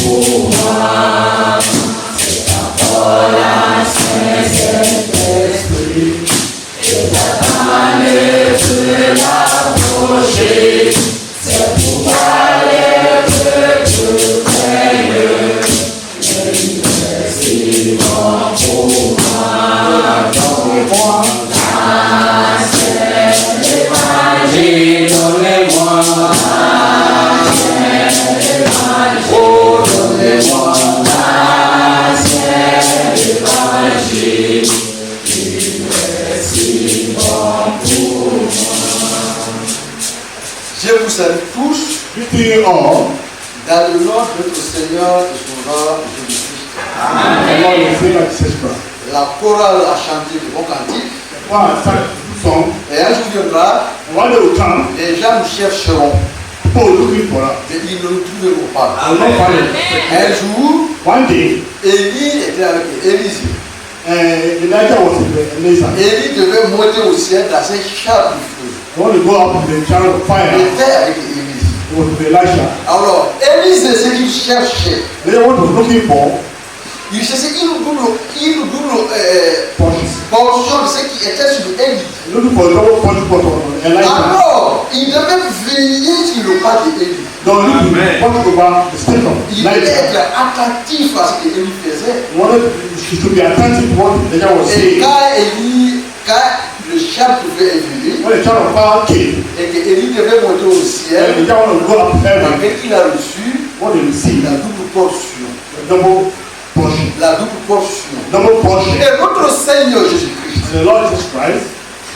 pour moi. C'est ta parole, Saint-Esprit. Et ta main peut l'approcher. C'est pour moi que tu règnes. Merci pour moi. Donnez-moi la Sainte Évangile. Donnez-moi la Sainte Évangile. Oh, donnez-moi la Sainte Évangile. Merci pour moi. Je vous salue tous dans le nom de notre Seigneur et Sauveur Jésus-Christ. Amen. La chorale a chanté de bons cantiques. Et un jour viendra, les gens nous chercheront, mais ils ne nous trouveront pas. Un jour, Élie était avec Élisée. Élie devait monter au ciel dans un char du feu. Il était avec Élisée. Alors, Élisée, ce qu'il cherchait, il cherchait une double portion de ce qui était sur Élie. Alors, il devait veiller sur le pas d'Élie. Il devait être attentif à ce que Élie faisait. Et quand le char pouvait évoluer, et que Élie devait monter au ciel, et qu'il a reçu la double portion. La double portion. Et notre Seigneur Jésus-Christ,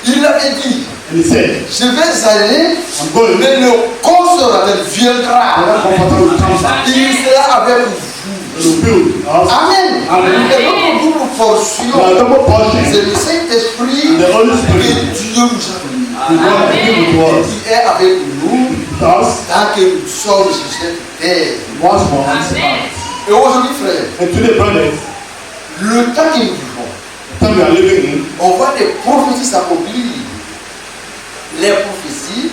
il avait dit, je vais aller, mais le consolateur viendra. Il sera avec vous. Amen. Et notre double portion, c'est le Saint-Esprit que Dieu nous a donné. Il est avec nous tant que nous sommes sur cette terre. Et aujourd'hui, frère, le temps que nous vivons, on voit des prophéties s'accomplir. Les prophéties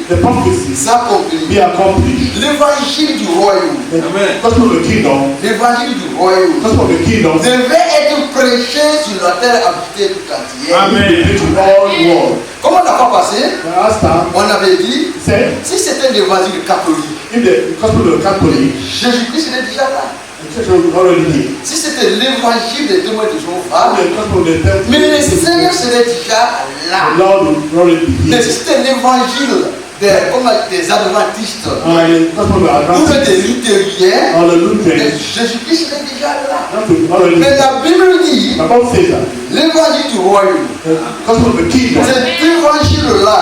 s'accomplissent. L'évangile du royaume, l'évangile du royaume devait être prêché sur la terre habitée tout entière. Comment on n'a pas passé? On avait dit, si c'était l'évangile catholique, Jésus-Christ était déjà là. Si c'était l'évangile des témoins de Jéhovah, mais le Seigneur serait déjà là. Mais si c'était l'évangile des adventistes ou des luthériens, Jésus-Christ serait déjà là. Mais la Bible dit l'évangile du royaume, cet évangile-là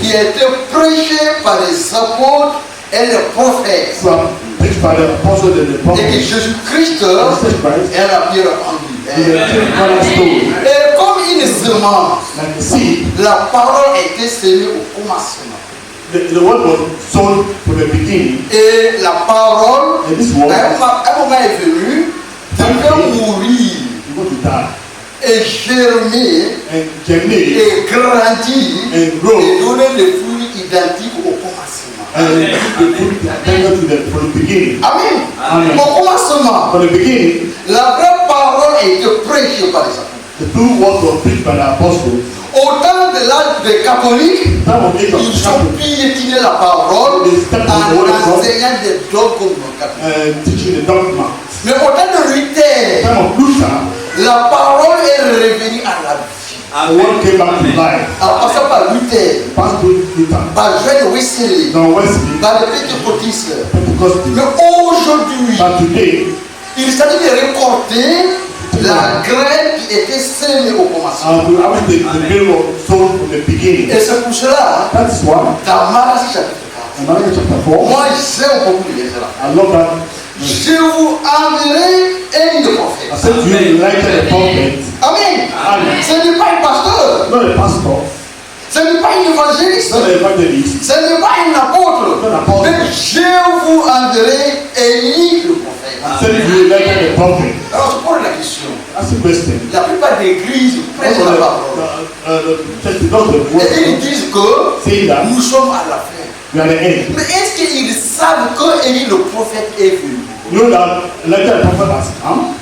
qui a été prêché par les apôtres et les prophètes. Et que Jésus-Christ est la pierre angulaire. Et comme une semence, la parole a été semée au commencement. Et la parole, un moment est venu, devait mourir et germer et grandir et donner les fruits identiques au commencement. Amen. Au commencement, la vraie parole a été prêchée par les apôtres. Au temps de l'âge des catholiques, ils ont piétiné la parole en enseignant des dogmes catholiques. Mais au temps de Luther, la parole est revenue à la vie. En passant par Luther, par John Wesley, par les pétecôtistes. Mais aujourd'hui, il s'agit de récolter la graine qui était semée au commencement. Et c'est pour cela, dans Malachie chapitre 4, moi j'aime beaucoup les versets. Je vous enverrai un de prophètes. Amen. Ce n'est pas un pasteur. Ce n'est pas un évangéliste. Ce n'est pas un apôtre. Mais je vous enverrai Élie le prophète. Alors je pose la question. La plupart des églises prêchent la parole. Et ils disent que nous sommes à la fin. You are the end. Mais est-ce qu'ils savent que Élie le prophète est venu? You know that Elijah the prophet has come.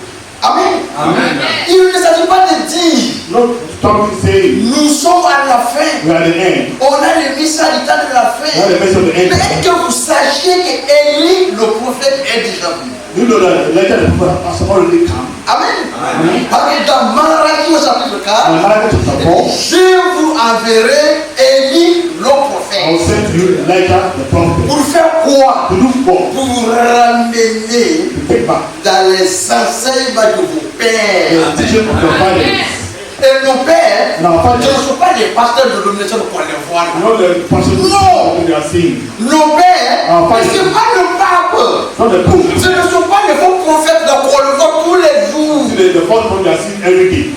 Amen. Amen. Il ne s'agit pas de dire Not stop saying nous sommes à la fin. we are the end. On a le message du temps de la fin. We are the best of the Mais end. est-ce que vous sachiez que Élie le prophète est déjà venu? You know that Elijah the prophet has already come. Amen. Amen. Parce que dans Malachie au chapitre 4, And Malachi chapter 4, je vous enverrai Élie le I will prophète. send to you Elijah the prophet. Pour faire quoi? To do what? Pour vous ramener To take back dans les enseignements de vos pères. the teaching of your fathers. Et nos pères And our ne fathers, sont pas des pasteurs de domination pour les voir. not the person No. they are seeing. Nos pères, Our fathers. ce n'est pas le pape. Not the pope. Ce ne sont pas les faux prophètes qu'on le voit tous les jours. See the first one they are seeing every day.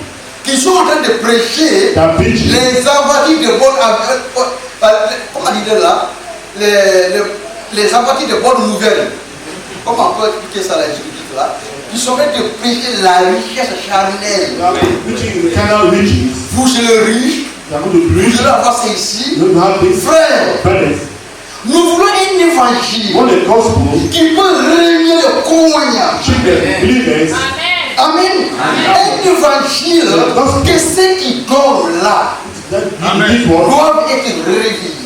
Qui sont en train de prêcher They are preaching. les envoyés de bonne comment dire là les envoyés de bonnes nouvelles. Comment on peut expliquer ça là, là? Ils sont en train de prêcher la richesse charnelle. They are preaching the carnal riches. Vous c'est le riche, They are going to vous preach. allez avoir ça ici. You have this. Frère, Brothers, nous voulons un évangile want the gospel, qui peut réunir le cognac. teach the believers. Amen. Un évangile que ceux qui dorment là That this one, doivent être réveillés.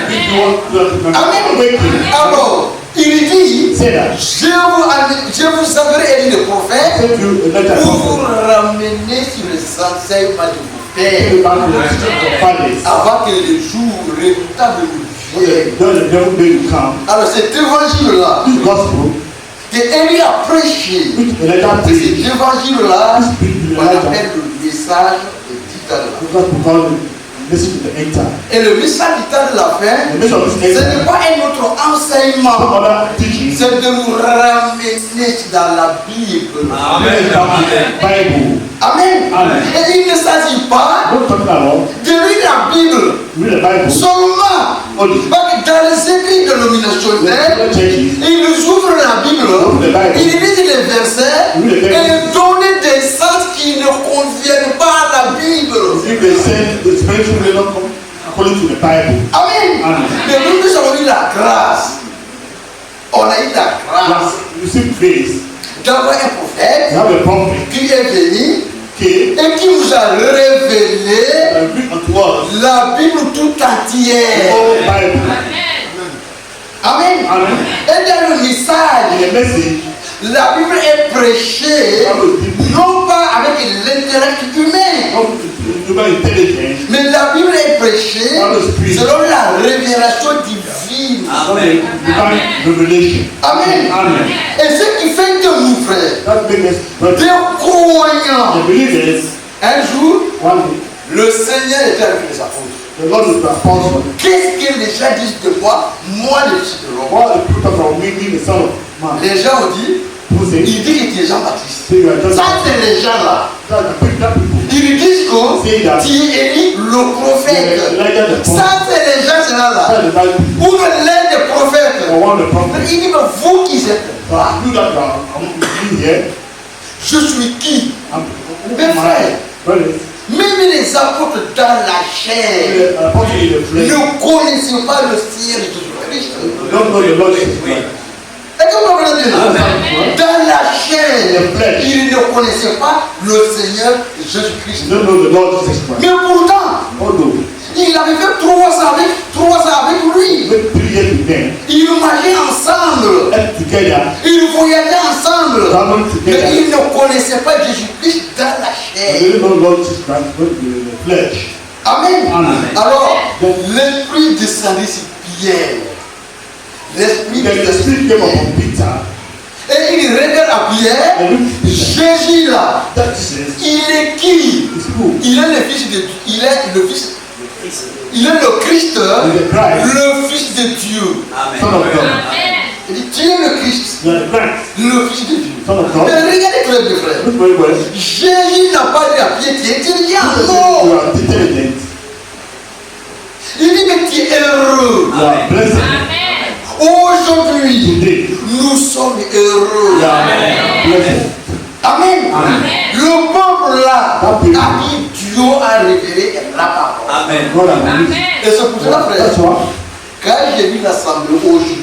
this one, Amen. awakening. Alors, il dit, Say that. je vous enverrai Élie le prophète Send you Elijah the pour vous prophet. ramener sur les enseignements de vos Take you pères back to the teaching of your fathers. avant que le jour redoutable ne vienne. When the devil day will come, Alors cet évangile-là, this gospel, que Élie a prêché, which Elijah cet preached, évangile-là, this preached on Elijah, appelle le message de Titane. because we call it listen to the end time. Et le message du temps de la fin, The message of ce this end n'est time, pas un autre some enseignement, other teachings, c'est de nous ramener dans la Bible. bring it back to the Bible. Amen. Amen. Et il ne s'agit pas Not talking about de lire la Bible read the Bible, seulement. only Parce que dans les écrits the dénominationnels, other churches, ils ouvrent la Bible, ils lisent les versets et donnent des sens qui ne conviennent pas à la Bible. if they say the spiritual will not come according to the Bible. Amen. Amen. Mais nous avons eu la grâce. On a eu la grâce You see grace, d'avoir un prophète you have a prophet, qui est venu came et qui nous a révélé and bring unto us la Bible tout the entière. whole Bible. Amen. Amen. Et dans le message, In the message, la Bible est prêchée non pas avec l'intellect humain, not human intelligence, mais la Bible est prêchée selon la révélation divine. not the divine revelation. Amen. Amen. Et ce qui fait que nous, frères, That makes us des brothers. croyants, The believers, un jour, one day, le Seigneur était avec les apôtres. the Lord will be apostle. Qu'est-ce que les gens disent de moi? Moi, le fils de l'homme. What the people from me being the son of man. Les gens ont dit, Who say, il dit que tu es Jean-Baptiste. say you are just Ça, c'est les gens là. that people. Ils disent que tu es Élie, le prophète. Ça, c'est les gens, c'est là. Tell the Bible. Ou l'un des prophètes. Or one of the prophets. Il dit, mais vous qui êtes là, You that I'm here. je suis qui? I'm Mes frères, brothers. même les apôtres dans la chair The apostle in the flesh. ne connaissaient pas le Seigneur Jésus-Christ. Don't know the Lord Jesus Christ. Est-ce que vous comprenez bien? Dans la chair, ils ne connaissaient pas le Seigneur Jésus-Christ. Don't know the Lord Jesus Christ. Mais pourtant, Although il avait fait 3 ans avec lui. we 3 years with them, Ils mangeaient ensemble. ate together, Ils voyageaient ensemble. traveled Mais together. ils ne connaissaient pas Jésus-Christ dans la I chair. didn't know Lord Jesus Christ, but in the flesh. Amen. Amen. Alors, l'esprit descendit sur Pierre. L'esprit Then the descendit Spirit sur came Pierre. upon Peter, Et il regarde à Pierre. and looked at Peter. Jésus là, That Jesus il est qui? is who? Il est le fils de il est le fils. Il est le Christ, le fils de Dieu. Son of God. Il dit, tu es le Christ, You are the Christ, le fils de Dieu. Son of Mais God. regardez très bien, frère. Look very well. Jésus n'a pas dit à Pierre, tu es intelligent. You Non. are intelligent. Il dit, mais tu es heureux. You are blessed. Aujourd'hui, Today, nous sommes heureux. you are blessed. Amen. Amen. Le peuple là, à qui Dieu a révélé la parole. Amen. God has released. Et c'est pour cela, frère, That's why Quand j'ai vu l'assemblée aujourd'hui,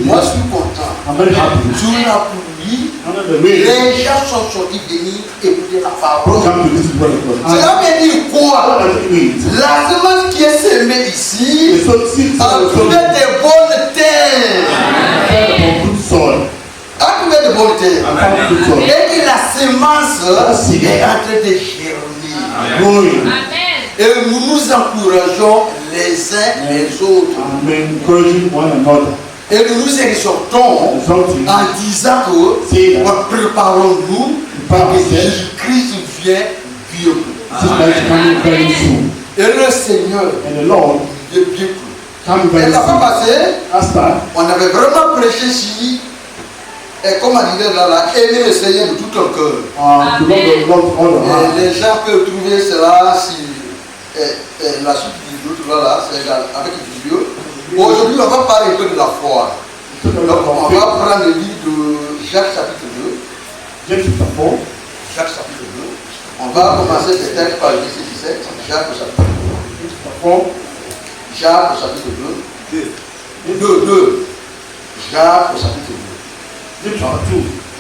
moi je suis content. Sous la pluie, les gens sont sortis venir écouter la parole. Cela veut dire quoi? La semence qui est semée ici a trouvé des bonnes terres. A trouvé des bonnes terres. Et que la semence est en train de germer. Et nous nous encourageons les uns les autres. Et nous nous exhortons en disant que préparons-nous pour que Jésus-Christ vienne bientôt. Et le Seigneur vient bientôt. Et la fois passée, on avait vraiment prêché si, et comme on disait là, aimer le Seigneur de tout ton cœur. Les gens peuvent trouver cela si la suite du autre là, c'est avec le vidéo. Aujourd'hui, on va parler un peu de la foi. Donc, on va prendre le livre de Jacques chapitre 2. Jacques chapitre 2. On va commencer peut-être par le verset 17. Jacques chapitre 2. Jacques chapitre 2. Jacques chapitre 2.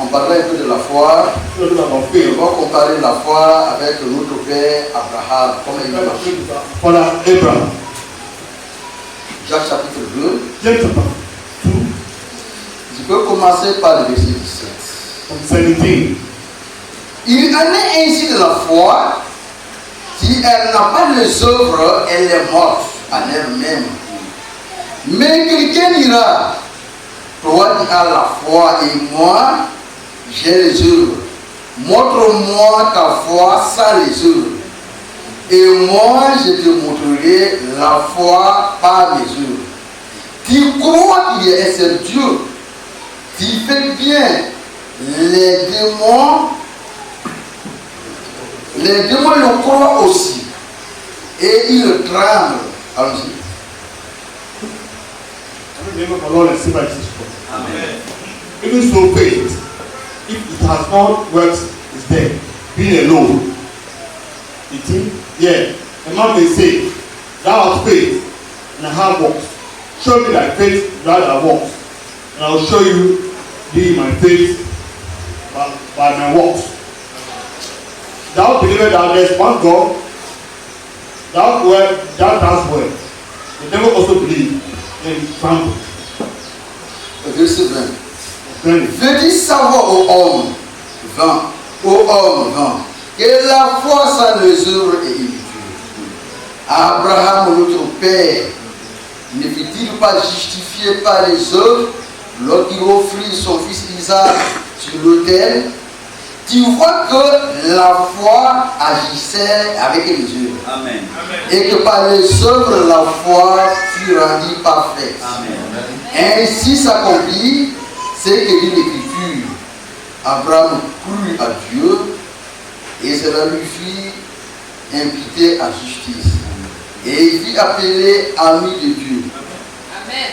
On parlera un peu de la foi. On va comparer la foi avec notre père Abraham. Comment il a marché. Jacques chapitre 2. Je peux commencer par le verset 17. Il en est ainsi de la foi. Si elle n'a pas les œuvres, elle est morte en elle-même. Mais quelqu'un dira, toi qui as la foi et moi, j'ai les œuvres. Montre-moi ta foi sans les œuvres. Et moi, je te montrerai la foi par mes œuvres. Tu crois qu'il y a un seul Dieu. Tu fais bien. Les démons le croient aussi. Et ils tremblent. Allons-y. Amen. Even so, faith, if it has not works, is dead. Being alone. Yeah, a man may say, thou hast faith, and I have works. Show me thy faith without thy works, and I will show you thee my faith by my works. Thou believest that there is one God, thou dost well. The devil also believe, and tremble. Verset 20. Veux-tu savoir, ô homme vain, que la foi sans les œuvres est inutile. Abraham, notre père, ne fut-il pas justifié par les œuvres lorsqu'il offrit son fils Isaac sur l'autel? Tu vois que la foi agissait avec les œuvres. Amen. Et que par les œuvres, la foi fut rendue parfaite. Amen. Ainsi s'accomplit ce que dit l'Écriture. Abraham crut à Dieu et cela lui fit imputer à justice. Et il fut appelé ami de Dieu. Amen.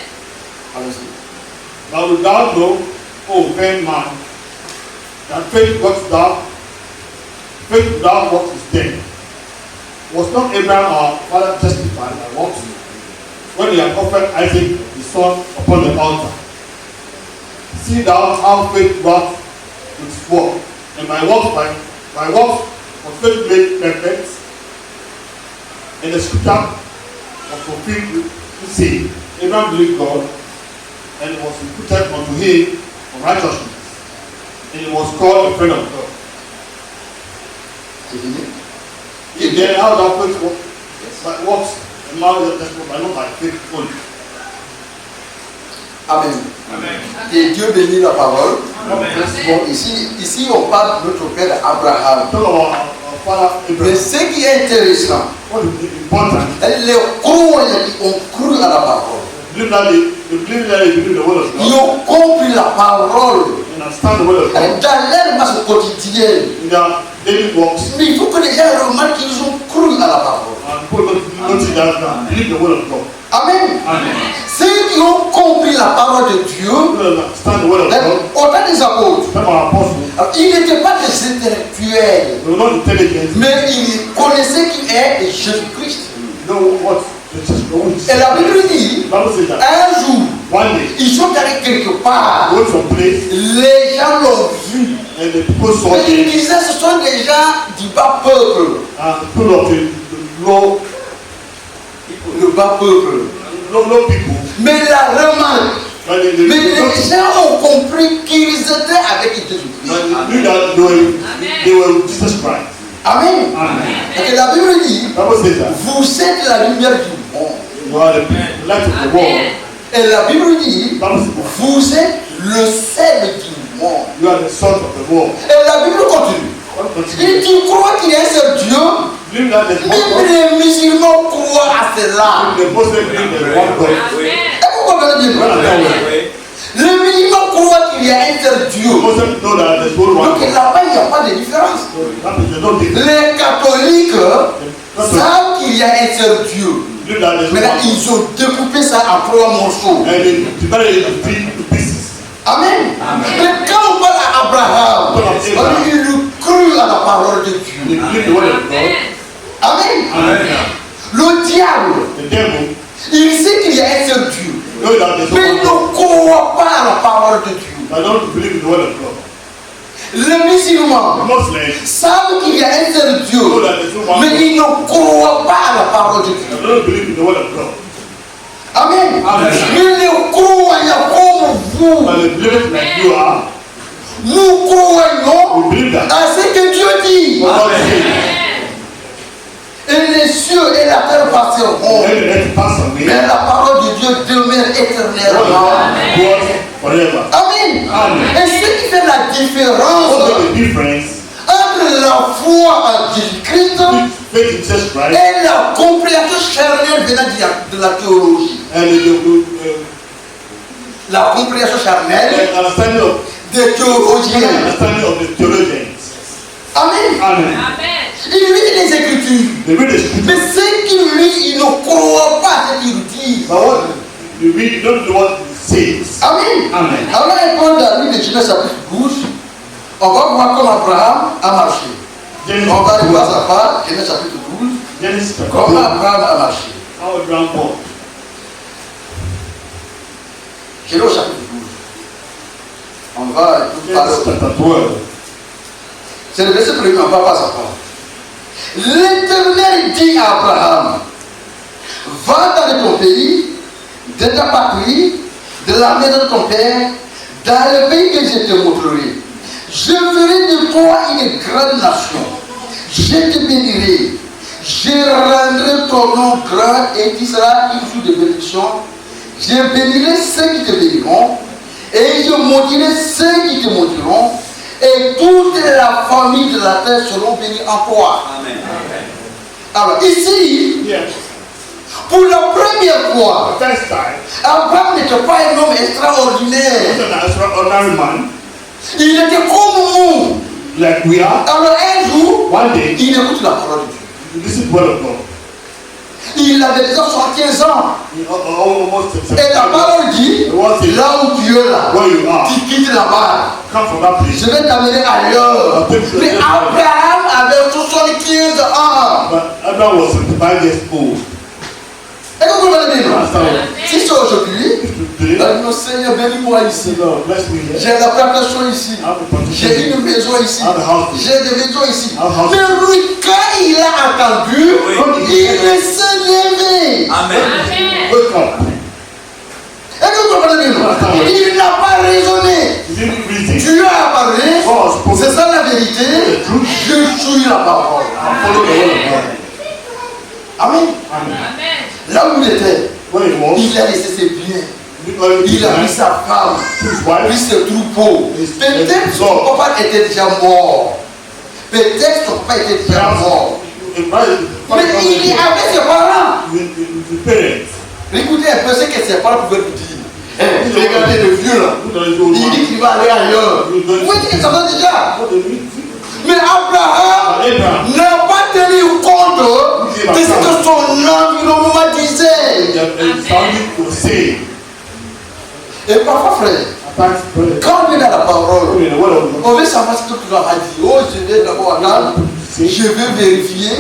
Allons-y. Now without know, O vain man, that faith without works is dead. Was not Abraham our father justified by works when he had offered Isaac his son upon the altar? See thou how faith wrought with work, and by works was faith made perfect, and the scripture was fulfilled to say, Abraham believed God, and it was imputed unto him for righteousness, and he was called a friend of God. If then how that faith works, and now that by not by faith only. Amen. Amen. Que Dieu bénisse la parole. Amen. Ici, on parle de notre père Abraham. Mais ce qui est intéressant, les croyants qui ont cru à la parole, ils ont compris la parole dans leur marche quotidienne. Mais il faut que les gens remarquent qu'ils ont cru à la parole. Amen. Ceux qui ont compris la parole de Dieu, autant des apôtres, ils n'étaient pas des intellectuels, mais ils connaissaient qui est Jésus-Christ. Et la Bible dit, Un jour, ils sont allés quelque part. Les gens l'ont vu. Mais ils disaient ce sont des gens du bas peuple. Le bas peuple. Mais la remarque. Mais les gens ont compris qu'ils étaient avec Jésus-Christ. Amen. Et que la Bible dit, vous êtes la lumière du monde. Et la Bible dit, vous êtes le sel du monde. Et la Bible continue. Et tu crois qu'il y a un seul Dieu? Même les musulmans croient à cela. Et vous comprenez bien? Les musulmans croient qu'il y a un seul Dieu. Donc là-bas, il n'y a pas de différence. Les catholiques savent qu'il y a un seul Dieu. Maintenant, ils ont découpé ça en 3 morceaux. Amen. Mais quand on parle à Abraham, il crut à la parole de Dieu. Amen. Le diable, il sait qu'il y a un seul Dieu. Mais il ne croit pas à la parole de Dieu. Les musulmans savent qu'il y a un seul Dieu, mais ils ne croient pas à la parole de Dieu. Amen. Mais les croyants comme vous, nous croyons à ce que Dieu dit. Et les cieux et la terre passeront, mais la parole de Dieu demeure éternellement. Amen. Et ce qui fait la différence entre la foi en Jésus-Christ et la compréhension charnelle venant de la théologie. La compréhension charnelle des théologiens. Amen. Il lit les Écritures. Mais ceux qui lisent, ils ne croient pas à ce qu'ils disent. Amen. Alors là, il prend dans le livre de Genèse chapitre 12. On va voir comment Abraham a marché. On va aller voir sa part, Genèse chapitre 12. Comment Abraham a marché. Genèse chapitre 12. On va parler. C'est le verset premier, on va voir sa part. L'Éternel dit à Abraham, va dans ton pays, de ta patrie, de la maison de ton père, dans le pays que je te montrerai. Je ferai de toi une grande nation. Je te bénirai. Je rendrai ton nom grand et tu seras une source de bénédiction. Je bénirai ceux qui te béniront et je maudirai ceux qui te maudiront. Et toute la famille de la terre seront bénies en toi. Amen. Alors ici, pour la première fois, Abraham n'était pas un homme extraordinaire. Il était comme nous. Alors un jour, il écoute la parole de Dieu. Il avait déjà 75 ans. Et la parole dit, là où tu es là, tu quittes là-bas. Je vais t'amener ailleurs. Mais Abraham avait 75 ans. Et vous comprenez bien? Si c'est aujourd'hui, mon Seigneur, bénis-moi ici. J'ai la plantation ici. J'ai une maison ici. J'ai des maisons ici. Mais lui, quand il a entendu, il s'est levé. Amen. Et vous comprenez bien? Il n'a pas raisonné. Dieu a parlé. C'est ça la vérité. Je suis la parole. Amen. Là où il était, il a laissé ses biens. Il a pris sa femme, pris ses troupeaux. Peut-être son papa était déjà mort. Peut-être son papa était déjà mort. Mais il avait ses parents. Écoutez un peu ce que ses parents pouvaient lui dire. Regardez le vieux là. Il dit qu'il va aller ailleurs. Vous voyez que ça va déjà. Mais Abraham n'a pas tenu compte de ce que son environnement disait. Et parfois, frère, quand on est dans la parole, on veut savoir ce que tu as dit. Oh, je vais d'abord attendre Je veux vérifier.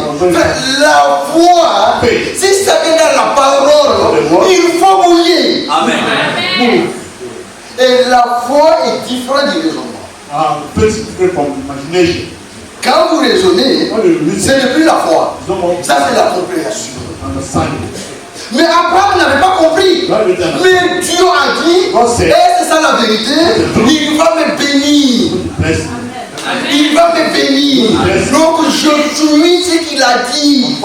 La foi, si ça vient dans la parole, il faut bouger. Amen. Et la foi est différente du raisonnement. Quand vous raisonnez, ce n'est plus la foi. Ça, c'est la compréhension. Mais Abraham n'avait pas compris. Mais Dieu a dit, et c'est ça la vérité, il va me bénir. Il va me bénir. Donc je suis ce qu'il a dit.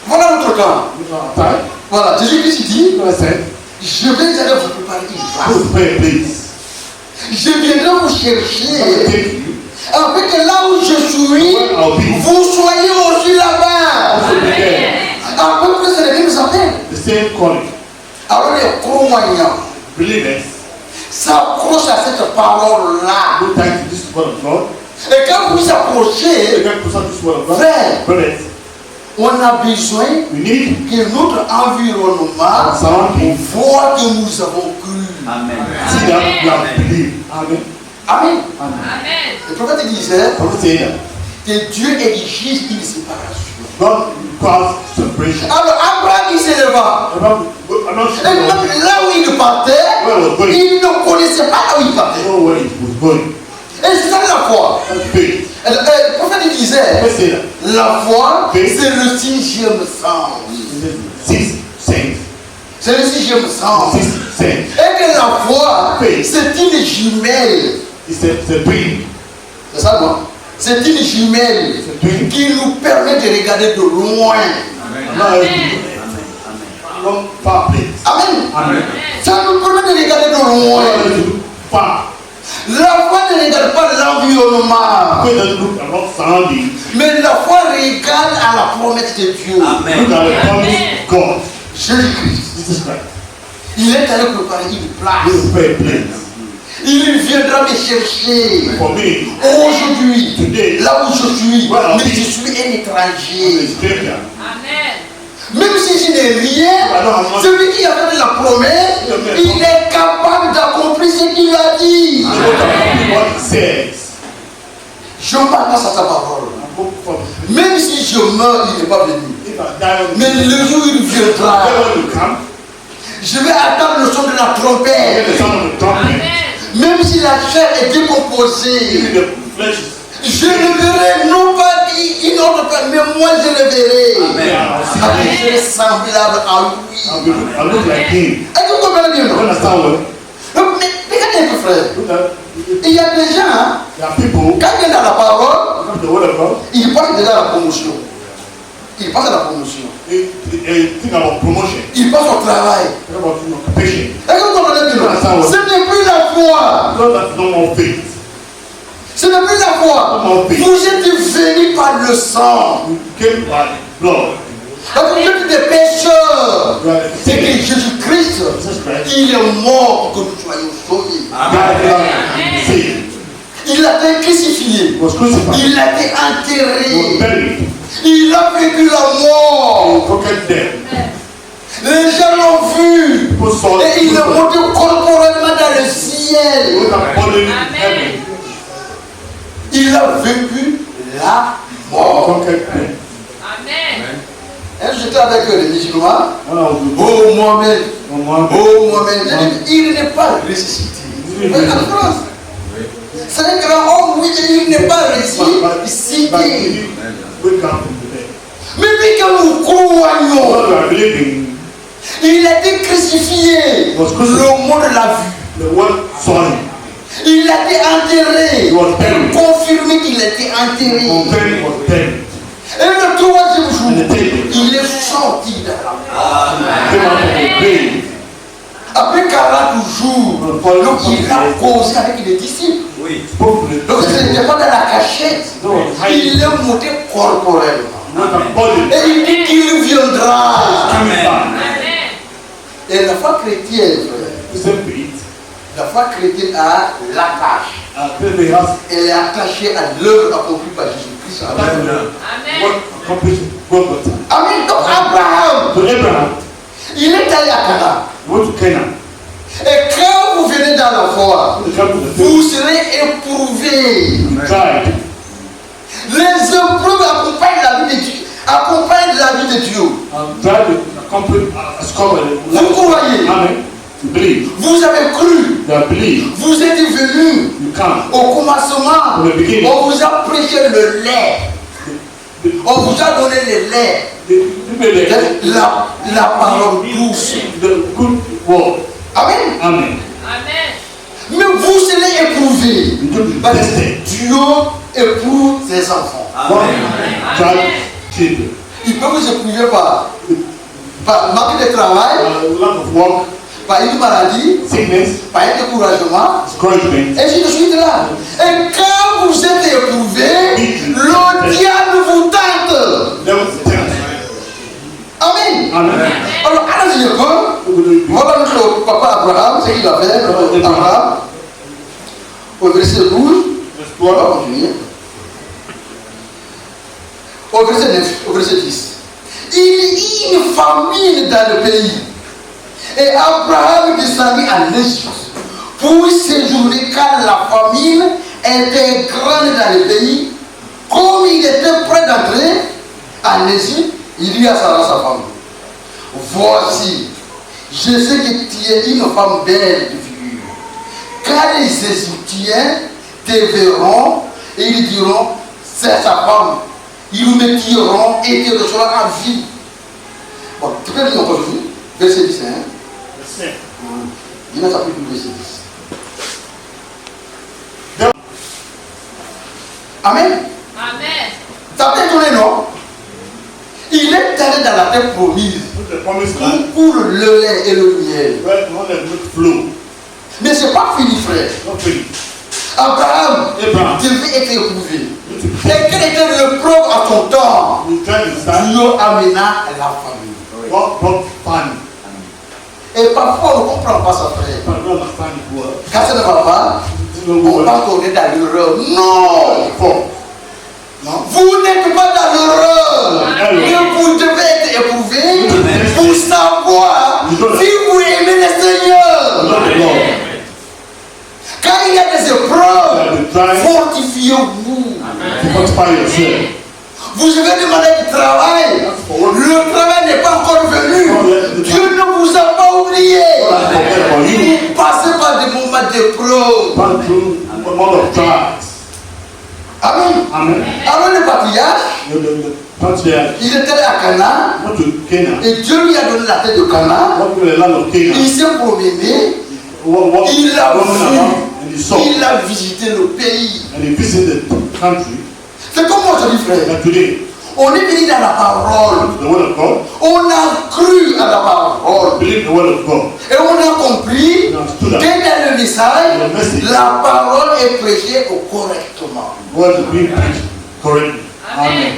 Voilà notre cas. Voilà, Jésus-Christ dit, je vais aller vous préparer une place. Je viendrai vous chercher. Afin que là où je suis, vous soyez aussi là-bas. À peu près, c'est le même appel. Alors les croyants s'approchent à cette parole-là. Et quand vous vous approchez, frère, on a besoin que notre environnement voit que nous avons cru. Amen. Amen. Le prophète disait que Dieu exige une séparation. Alors Abraham il s'éleva. Et même là où il partait, il ne connaissait pas là où il partait. Et c'est ça la foi. Le prophète disait, la foi c'est le sixième sens. C'est le sixième sens. Et que la foi c'est une jumelle. C'est ça, non? C'est une jumelle qui nous permet de regarder de loin. Amen. Ça nous permet de regarder de loin. La foi ne regarde pas l'environnement. Mais la foi regarde à la promesse de Dieu. Jésus-Christ. Il est allé préparer une place. Il viendra me chercher. Aujourd'hui, là où je suis, mais je suis un étranger. Amen. Même si je n'ai rien, celui qui a fait la promesse, il est capable d'accomplir ce qu'il a dit. Je ne parle pas à sa parole. Même si je meurs, il n'est pas venu. Mais le jour où il viendra, je vais attendre le son de la trompette. Même si la chair est décomposée, je le verrai, non pas une autre personne, mais moi je le verrai. Je serai semblable à lui. Est-ce que vous comprenez bien? Mais regardez un peu, frère. Il y a des gens, quand ils viennent dans la parole, ils passent déjà à la promotion. Ils passent à la promotion. Ils passent au travail. Est-ce que vous comprenez bien? Ce n'est plus la foi. Ce n'est plus la foi. Vous êtes venus par le sang. Vous êtes des pécheurs. C'est que Jésus-Christ, il est mort pour que nous soyons sauvés. Il a été crucifié. Il a été enterré. Il a vécu la mort. Les gens l'ont vu. Et il est monté corporellement dans le ciel. Amen. Il a vécu la mort. Amen. J'étais avec les musulmans. Oh Mohamed. Oh Mohamed. Il n'est pas ressuscité. C'est un grand homme, oui, il n'est pas ressuscité. Mais lui, quand nous croyons, il a été crucifié. Le monde l'a vu. Il a été enterré. Confirmé qu'il a été enterré. Et le troisième jour, il est sorti de la mort. Après 40 jours, donc il a causé avec les disciples. Donc ce n'était pas dans la cachette. Il est monté corporellement. Et il dit qu'il viendra. Et la foi chrétienne, la foi chrétienne a l'attache. Elle est attachée à l'œuvre accomplie par Jésus-Christ. Amen. Donc Abraham, il est allé à Canaan. Et quand vous venez dans la foi, vous serez éprouvé. Les épreuves accompagnent la vie de Dieu. Accompagnent la vie de Dieu. Vous croyez? Amen. You believe. Vous avez cru. You have believed. Vous êtes venus. You come. Au commencement, From the beginning. on vous a prêché le lait. On vous a donné le lait. La parole douce. The good word. Amen. Amen. Amen. Mais vous serez éprouvés. You do be Parce que tested. Dieu éprouve ses enfants. God judge children. Il peut vous éprouver par manque de travail, Lack of work, par une maladie, sickness, par un découragement, discouragement. et ainsi de suite là. Et quand vous êtes éprouvé, le diable vous tente. There was a chance. Amen. Amen. Alors, allons-y un peu. Voilà notre papa Abraham, ce qu'il a fait, Abraham. Au verset 12, on va continuer. Au verset 9, au verset 10. Il y eut une famine dans le pays. Et Abraham descendit en Égypte pour séjourner car la famine était grande dans le pays. Comme il était prêt d'entrer en Égypte, il dit à Sarah, sa femme, voici, je sais que tu es une femme belle de figure. Car les Égyptiens te verront et ils diront, c'est sa femme. Ils me tireront et te reçoivent en vie. Bon, tu peux lire encore aujourd'hui, verset 10. Hein? Verset. Il y en a plus que verset 10. Amen. Amen. Ça peut étonner, non? Il est allé dans la terre promise The promised land, pour le lait et le miel. where not the milk flow. Mais ce n'est pas fini, frère. Not finished. Abraham Abraham. devait être éprouvé. You Et quelle était l'épreuve à son temps? try to start. Dieu amena la famille. God brought famine. Et parfois on ne comprend pas ça, frère. But I don't understand it well. Quand ça ne va pas, You know on what? pense qu'on est dans l'erreur. Non! For. Vous n'êtes pas dans l'erreur. Amen. Mais vous devez être éprouvé pour savoir si vous aimez le Seigneur. Not the Lord. Quand il y a des épreuves, fortifiez-vous. To fortify yourself. Vous avez demandé du travail. Le travail n'est pas encore venu. Dieu ne vous a pas oublié. Vous passez par des moments d'épreuve. Pass through a lot of trials. Amen. Amen. Alors le patriarche, The patriarch il était allé à Cana went to Canaan. et Dieu lui a donné la tête de Cana. Went to the land of Il Canaan. s'est promené, il a Roaming around and he vu, saw. il a visité le pays. And he visited the country. C'est comme moi je dis frère, And today, on est venu dans la parole, the word of God, on a cru à la parole believe the word of God. et on a compris And understood que that dans le message, la parole est prêchée correctement. the word is being preached correctly. Amen.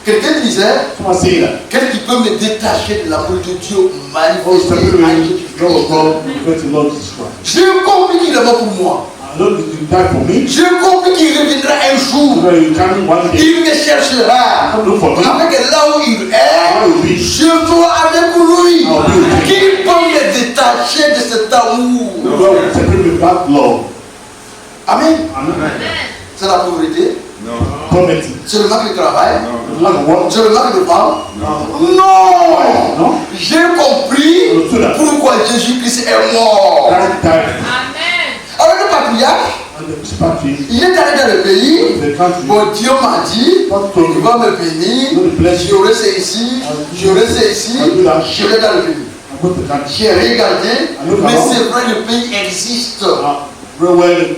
Quelqu'un disait, Someone say that. qu'est-ce qui peut me détacher de l'amour de Dieu Oh, manifesté separate en me Jésus-Christ? from the love of God, because the Lord Jesus Christ. J'ai compris qu'il est mort pour moi. I don't need to die for me. J'ai compris qu'il reviendra un So jour. that you come one day. Il me cherchera. Come look for me. Avec là où il est, je dois avec lui. Qui peut me détacher de cet amour? God will separate me from that love. Amen. Amen. C'est la pauvreté. Poverty. C'est le manque de travail. The lack of work. C'est le manque de femme. No. Non. J'ai compris pourquoi Jésus-Christ est mort. Christ died. Amen. Alors le patriarche, And the patriarch, il est allé dans le pays. the country, Bon, Dieu m'a dit, il va me bénir. J'aurai ça ici, j'aurai ça ici, j'irai dans le pays. I go to the country. J'ai regardé, mais c'est vrai, le pays existe. Where the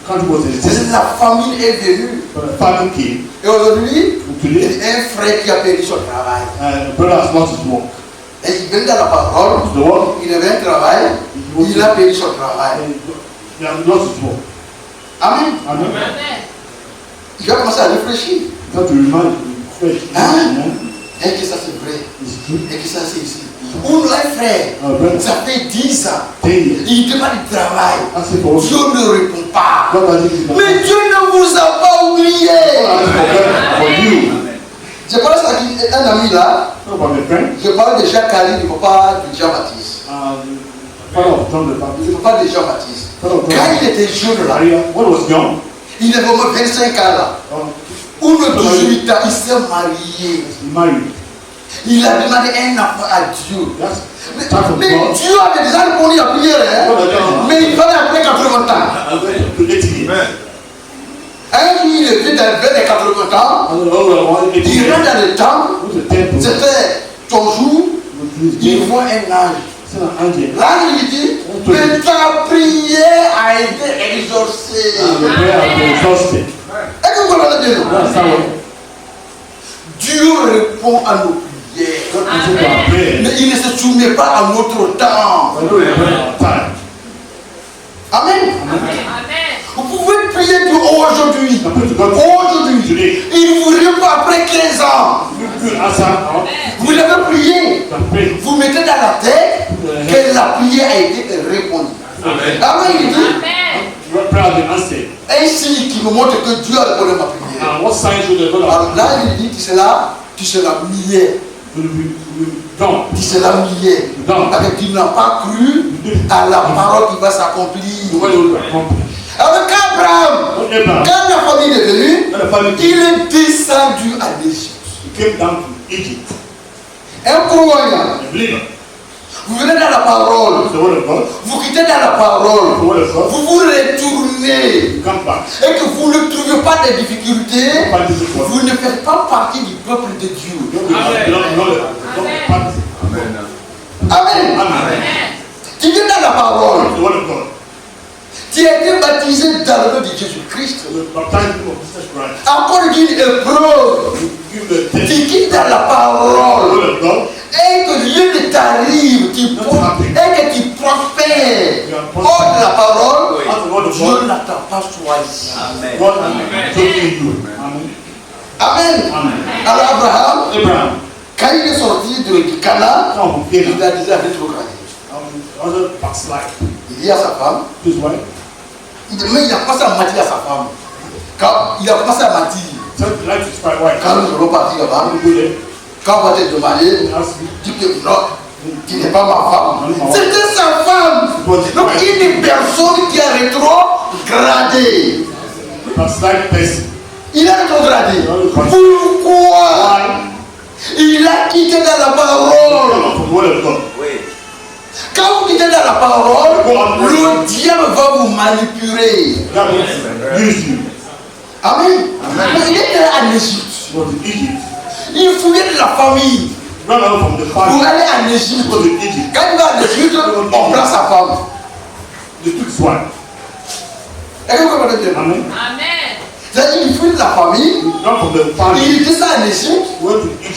country was existing. La famine est venue. But the famine came. Et aujourd'hui, And today, il y a un frère qui a perdu son travail. the brother has lost his work. Et il vient dans la parole, The work, il avait un travail, il a perdu son travail. he has lost his work. Amen. Amen. Amen. Il va commencer à réfléchir. You have to remind fresh. Hein? Et que ça c'est vrai. It's true. Et que ça c'est ici. Ou un frère, ça fait 10 ans. 10 years. Il demande du travail. Ask him for Dieu ne répond pas. God has given you Mais Dieu ne vous a pas oublié. God has forgotten for you. Je parle à un ami là. Talk about my friend. Je parle de Jacques Carré, du papa de Jean-Baptiste. Father of John the Baptist. Le papa de Jean-Baptiste. Father of Quand John. il était jeune là, Maria, when he was young, il avait au moins 25 ans là. Ou de 18 ans, il s'est marié. Il a demandé un enfant à Dieu. Mais Dieu avait déjà répondu à la prière. Hein? Mais il fallait après 80 ans. Un jour, il est venu vers les 80 ans. Il rentre dans le temple. C'était ton jour. Il voit un ange. L'ange lui dit, mais ta prière a été exaucée. Est-ce que vous comprenez bien? Dieu répond à nos prières. Mais il ne se soumet pas à notre temps. Amen. Vous pouvez prier Dieu aujourd'hui. Aujourd'hui. Il ne vous répond après 15 ans. Vous l'avez prié. Vous mettez dans la tête que la prière a été répondue. Amen. Il dit, un signe qui me montre que Dieu a répondu à ma prière. Alors là, il dit, tu seras millier. Tu seras millier. Parce que tu n'as pas cru à la parole qui va s'accomplir. Avec Abraham, quand la famille est venue, il est descendu à l'Égypte. Un croyant. Vous venez dans la parole. Vous quittez dans la parole. Vous vous retournez. Et que vous ne trouvez pas de difficultés. Vous ne faites pas partie du peuple de Dieu. Amen. Tu viens dans la parole. Tu as été baptisé dans le nom de Jésus-Christ. Encore d'une épreuve. Tu quittes dans la parole. Et que rien ne t'arrive. Et que tu prospères. Hors de la parole. Dieu n'a pas choisi. Amen. Alors Abraham, quand il est sorti de Canaan, il a déjà rétrogradé. Il dit à sa femme, mais il a commencé à mentir à sa femme. Quand il a commencé à mentir, quand nous allons partir là-bas, quand on va te demander, tu dis que non, tu n'es pas ma femme. C'était sa femme. Donc une personne qui a rétrogradé. Il a rétrogradé. Pourquoi? Il a quitté dans la parole. Quand vous quittez dans la parole, le diable va vous manipuler. Amen. Il était en Égypte. Il fouillait de la famille. Pour aller en Égypte. Quand il va en Égypte, on prend sa femme. Est-ce que vous comprenez bien? Amen. C'est-à-dire qu'il fuit de la famille. Il descend en Égypte.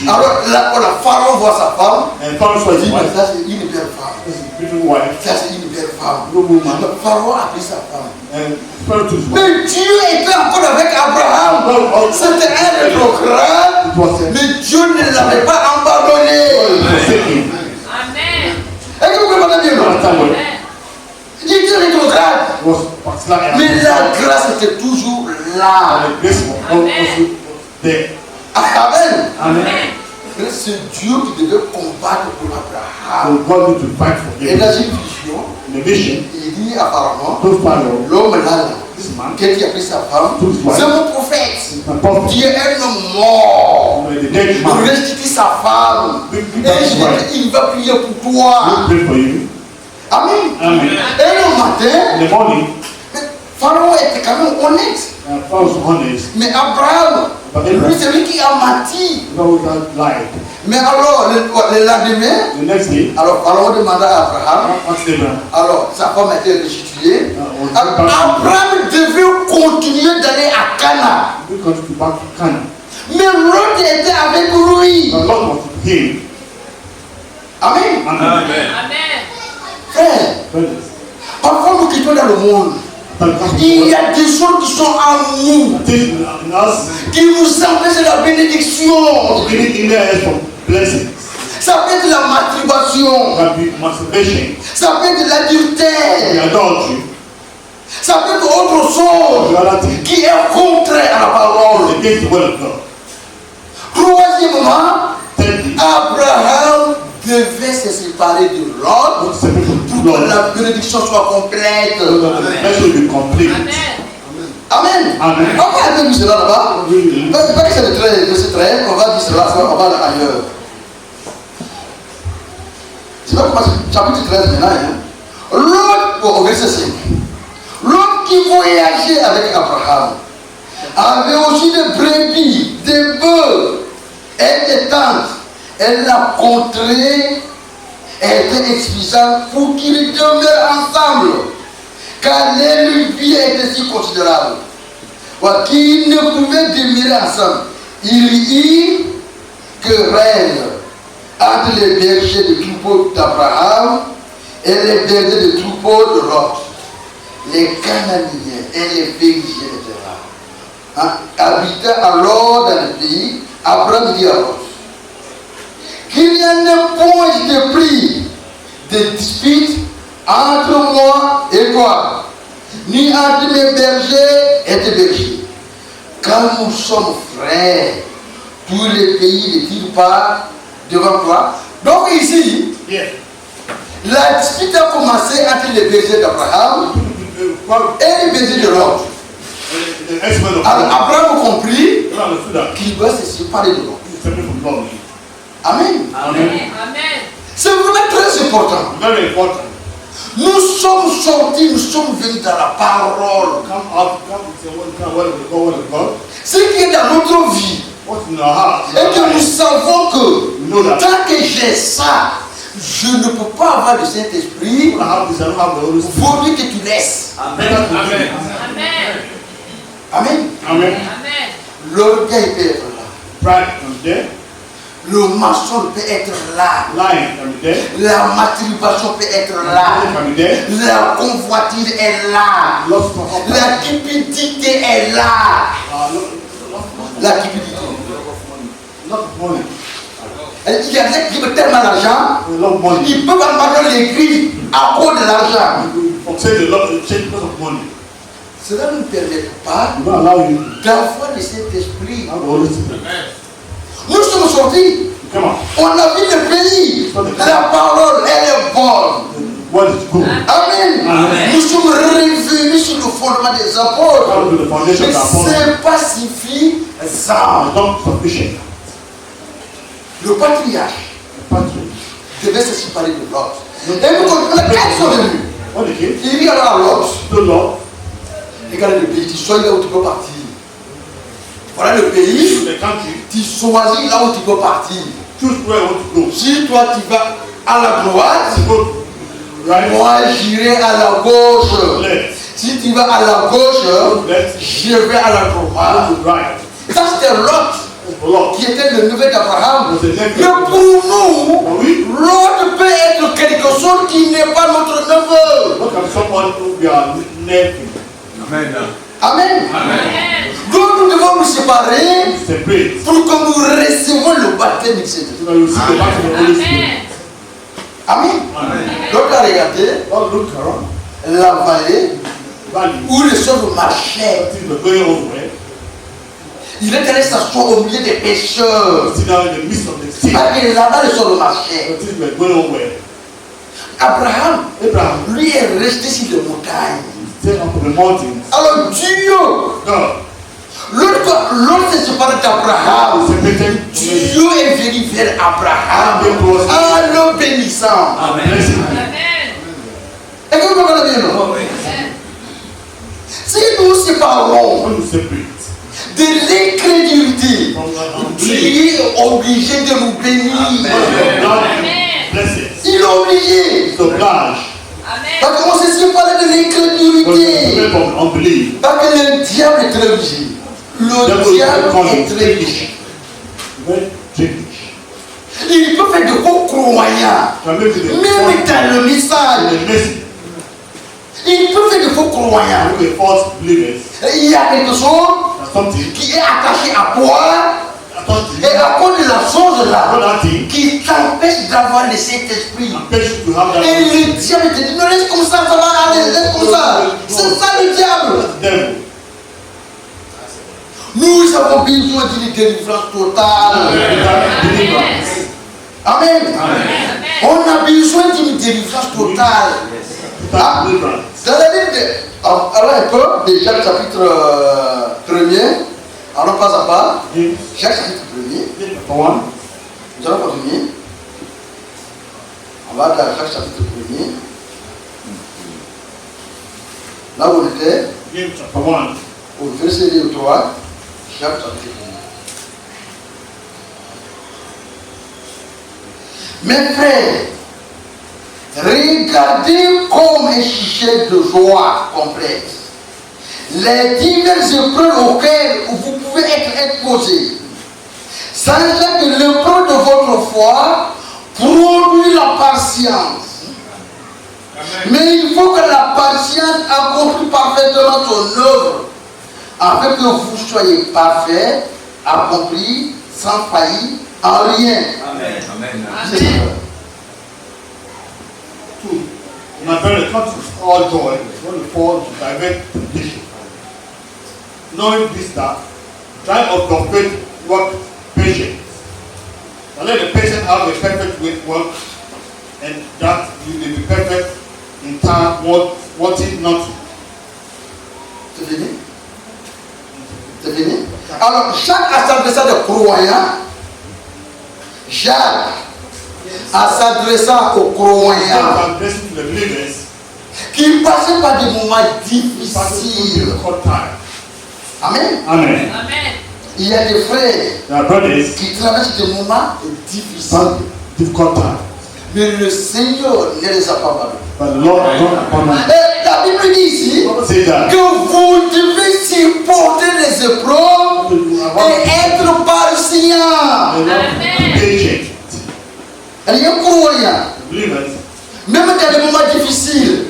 Alors la pharaon voit sa femme. Il dit, mais ça c'est une belle femme. Ça c'est une belle femme. Le pharaon a pris sa femme. Mais Dieu était encore avec Abraham. C'était un rétrograde. Mais Dieu ne l'avait pas abandonné. Amen. Est-ce que vous comprenez bien? Il était rétrograde. Mais la grâce était toujours là. Amen. C'est Dieu qui devait combattre pour Abraham. Et dans une vision, il dit apparemment, l'homme là, qui a pris sa femme, c'est mon prophète. Qui est un homme mort. Il restitue sa femme. Et il va prier pour toi. Amen. Et le matin, Pharaon était quand même honnête. Mais Abraham, lui c'est lui qui a menti. Mais alors, le lendemain, alors Pharaon demanda à Abraham, alors sa femme a été restituée. Abraham devait continuer d'aller à Canaan. Mais l'autre était avec lui. Amen. Frère, parfois nous quittons dans le monde. Il y a des choses qui sont en nous, qui nous empêchent de la bénédiction. Ça peut être la masturbation. Ça peut être l'adultère. Ça peut être autre chose qui est contraire à la parole. Troisièmement, Abraham devait se séparer de l'autre pour que la bénédiction soit complète. Amen. Amen. On va un peu dire cela là-bas. Pas que c'est le trait, on va dire cela, on va ailleurs. C'est pas comment chapitre 13 maintenant. Hein. L'autre, au verset 5. L'autre qui voyageait avec Abraham avait aussi des brebis, des bœufs et des tentes. Elle l'a contré, elle était insuffisante pour qu'ils demeurent ensemble, car l'éluvie était si considérable qu'ils ne pouvaient demeurer ensemble. Il y eut querelle entre les bergers de troupeaux d'Abraham et les bergers de troupeaux de Lot. Les Cananéens et les Phéniciens, etc. Habitaient alors dans le pays. Abraham dit à Lot qu'il n'y en ait point de prix de dispute entre moi et toi, ni entre mes bergers et tes bergers. Quand nous sommes frères, tous les pays ne tirent pas devant toi. Donc ici, la dispute a commencé entre les bergers d'Abraham et les bergers de Lot. Alors Abraham a compris qu'il doit se séparer de Lot. Amen. Amen. C'est vraiment très important. Very important. Nous sommes sortis, nous sommes venus dans la parole. Ce qui est dans notre vie. Et que nous savons que tant que j'ai ça, je ne peux pas avoir le Saint-Esprit. Vaut mieux que tu laisses. Amen. Amen. Amen. L'orgueil peut être là. Pride comes there. Le mensonge peut être là. Lying comes there. La masturbation peut être là. Comes there. La convoitise est là. La cupidité est là. La cupidité. Lot of money. Il y a des gens qui veulent tellement d'argent, A lot of money. ils peuvent abandonner l'église à cause de l'argent. Say the Lord change because of money. Cela ne nous permet pas You don't allow you d'avoir le Saint-Esprit. to have the Holy Spirit. Nous sommes sortis. Come on. On a vu le pays. La parole, elle est bonne. What is good? Amen. Amen. Nous sommes revenus sur le fondement des apôtres. Come to the foundation Mais of the ce apostles. n'est pas suffisant. It's not sufficient. Le patriarche devait se séparer de l'autre. Et nous comprenons, quand ils sont venus, What is it? il dit alors à l'autre, The Lord, regardez le pays, tu choisis là où tu peux partir. Voilà le pays, the country, tu choisis là où tu peux partir. choose where you want to go. Si toi tu vas à la droite, Go right, moi j'irai à la gauche. left, Si tu vas à la gauche, left, je vais à la droite. go to right. Ça c'était Lot, The Lord. qui était le neveu d'Abraham. Was the nephew. Mais pour nous, Oui. l'autre peut être quelque chose qui n'est pas notre neveu. Look at someone who we are nephew. Amen. Amen. Donc nous devons nous séparer Separate. pour que nous recevons le baptême du Saint-Esprit. So that you see the back of the Holy Spirit. Amen. Donc à regarder Lord, look around. la vallée Valley. où les choses marchaient. Things were going on where? Il est allé s'asseoir au milieu des pêcheurs. Sit down in the midst of the sea. Parce que là-bas les choses marchaient. Things were going on where? Abraham, Abraham lui, est resté sur les montagnes. stayed up on the mountains. Alors Dieu, God l'autre s'est séparé d'Abraham. separated from Dieu est venu vers Abraham en le bénissant. blessing. Est-ce que vous comprenez bien, non? Si nous séparons When you separate de l'incrédulité, from Dieu unbelief, est obligé de nous bénir. God blesses. Il est obligé. It's obliged. Parce qu'on se sépare de When you l'incrédulité. separate from unbelief, Parce que le diable est très obligé. Le diable est très obligé. very tricky. Il peut faire de faux croyants. Can make it Même dans le message, the message. il peut faire de faux croyants. Look at false believers. Il y a quelque chose There's something. qui est attaché à toi Something. et à cause de la chose là Another thing. qui t'empêche d'avoir le Saint-Esprit. Impatient to have that. Et le diable te dit non, laisse comme ça, ça va aller, laisse comme ça. C'est ça le diable. That's the devil. Nous avons besoin d'une délivrance totale. Deliverance. Amen. On a besoin d'une délivrance totale. Total deliverance. Dans la Bible, alors un peu, de Jacques chapitre 1er. Alors pas à pas. Jacques chapitre 1er. Nous allons continuer. On va dans Jacques chapitre 1er. Là où on était. Au verset 3. Jacques chapitre 1er. Mes frères, regardez comme un sujet de joie complète les diverses épreuves auxquelles vous pouvez être exposés, sachant que l'épreuve de votre foi produit la patience. Amen. Mais il faut que la patience accomplisse parfaitement son œuvre, afin que vous soyez parfaits, accomplis, sans faillir en rien. Amen. Amen. C'est ça. My brother, count it all joy when you fall into direct temptation. Knowing this, that try of your faith work patience. And let the patient have a perfect work, and that you will be perfect in time, wanting nothing. C'est fini? C'est fini? Alors, Jacques a s'adressé des croyants. Jacques a s'adressant aux croyants qui passaient par des moments difficiles. Amen. Amen. Il y a des frères qui traversent des moments difficiles. Mais le Seigneur ne les a pas abandonnés. Et la Bible dit ici que vous devez supporter les épreuves et être patient. Il y a un croyant. Même dans les moments difficiles,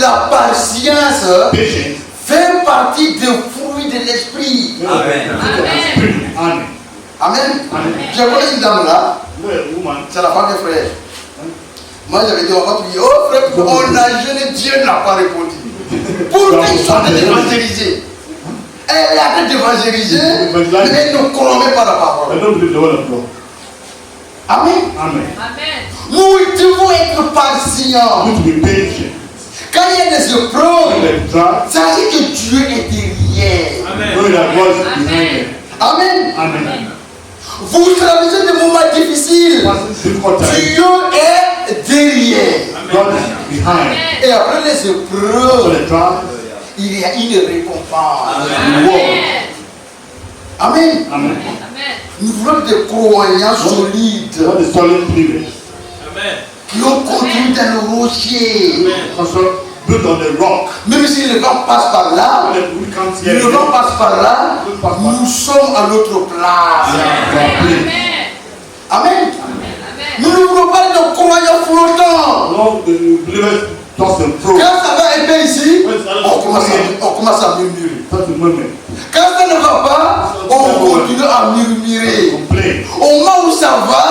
la patience fait partie des fruits de l'esprit. Amen. Amen. J'ai connu une dame là. C'est la femme des frères. Moi j'avais dit, on va prier. Oh frère, on a jeûné, Dieu n'a pas répondu. Pourquoi ils sont en train d'évangéliser? Elle est en train d'évangéliser, mais elle ne croit pas la parole. Amen. Nous devons être patients. Quand il y a des épreuves, sachez que Dieu est derrière. Amen. Vous traversez des moments difficiles. Dieu est derrière. Et après les épreuves, il y a une récompense. Amen. Nous voulons des croyants solides qui ont construit dans le rocher. Même si le vent passe par là, nous sommes à notre place. Amen. Nous ne voulons pas de croyants flottants. Quand ça va épais ici, on commence à murmurer. Quand ça ne va pas, on continue à murmurer. Au moment où ça va,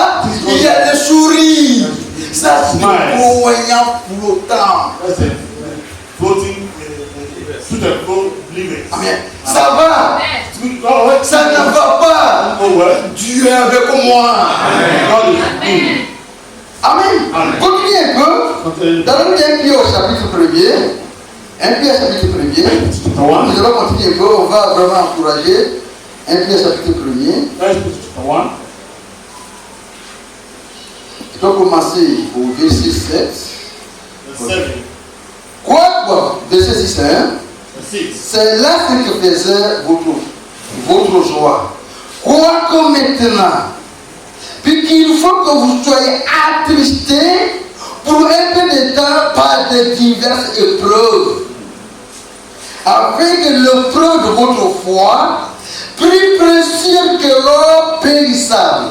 il y a des sourires. Ça, c'est des croyants flottants. Amen. Ça va. Ça ne va pas. Dieu est avec moi. Amen. Continuez un peu. Dans le 1 Pierre au chapitre 1er. 1 Pierre chapitre 1er. Nous allons continuer un peu. On va vraiment encourager. 1 Pierre chapitre 1er. Je dois commencer au verset 7. Quoi? Verset 6, hein? C'est là ce que faisait votre joie. Quoique maintenant, puisqu'il faut que vous soyez attristés pour un peu de temps par de diverses épreuves, afin que l'épreuve de votre foi, plus précieuse que l'or périssable,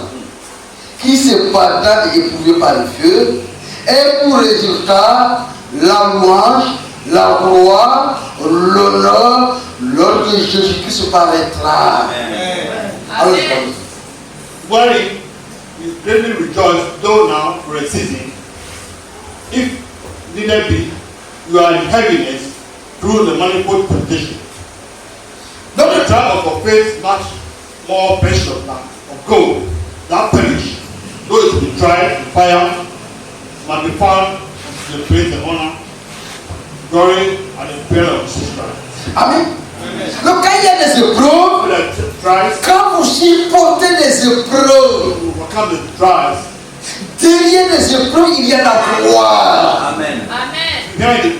qui cependant est éprouvé par le feu, et pour résultat la louange, la gloire, l'honneur, lorsque Jésus-Christ paraîtra. Amen. Worry is greatly rejoiced, though now for a season, if neither be, you are in heaviness through the manifold temptation. Not the trial of your faith much more precious than of gold that perish, though it be tried in fire, might be found to the praise and honor, glory and the prayer of Jesus Christ. Amen. Donc quand il y a des épreuves, quand vous supportez les épreuves, derrière les épreuves, il y a la gloire. Amen. Amen.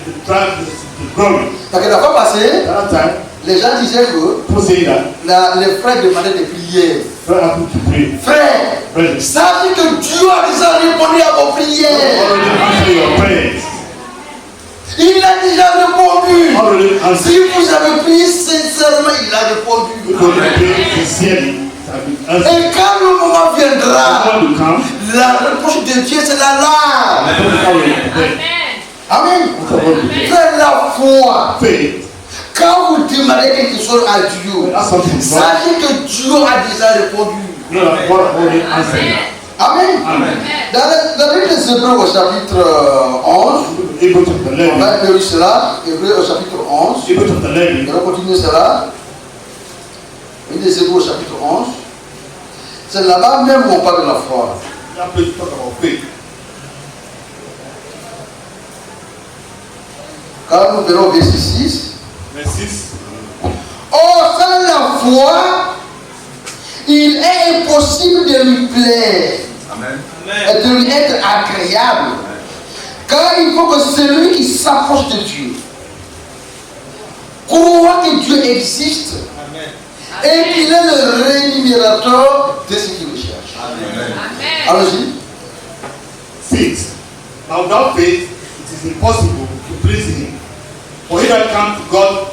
Parce que la fois passée, les gens disaient que les frères demandaient des prières. Frère, sachez que Dieu a déjà répondu à vos prières. Il a déjà répondu. Si vous avez prié sincèrement, il a répondu. Et quand le moment viendra, la réponse de Dieu sera là. Amen. Faites la foi. Quand vous demandez quelque chose à Dieu, sachez que Dieu a déjà répondu. Amen. Dans le livre des Hébreux au chapitre 11, on va lire cela. Hébreux au chapitre 11. On va continuer cela. Le livre des Hébreux au chapitre 11. C'est là-bas même où on parle de la foi. Quand nous verrons au verset 6. Or, sans la foi, il est impossible de lui plaire. Amen. Et de lui être agréable. Car il faut que celui qui s'approche de Dieu croit que Dieu existe. Amen. Et qu'il est le rémunérateur de ce qu'il recherche. Amen. Allons-y. 6. Now without faith, it is impossible to please him. For he that comes to God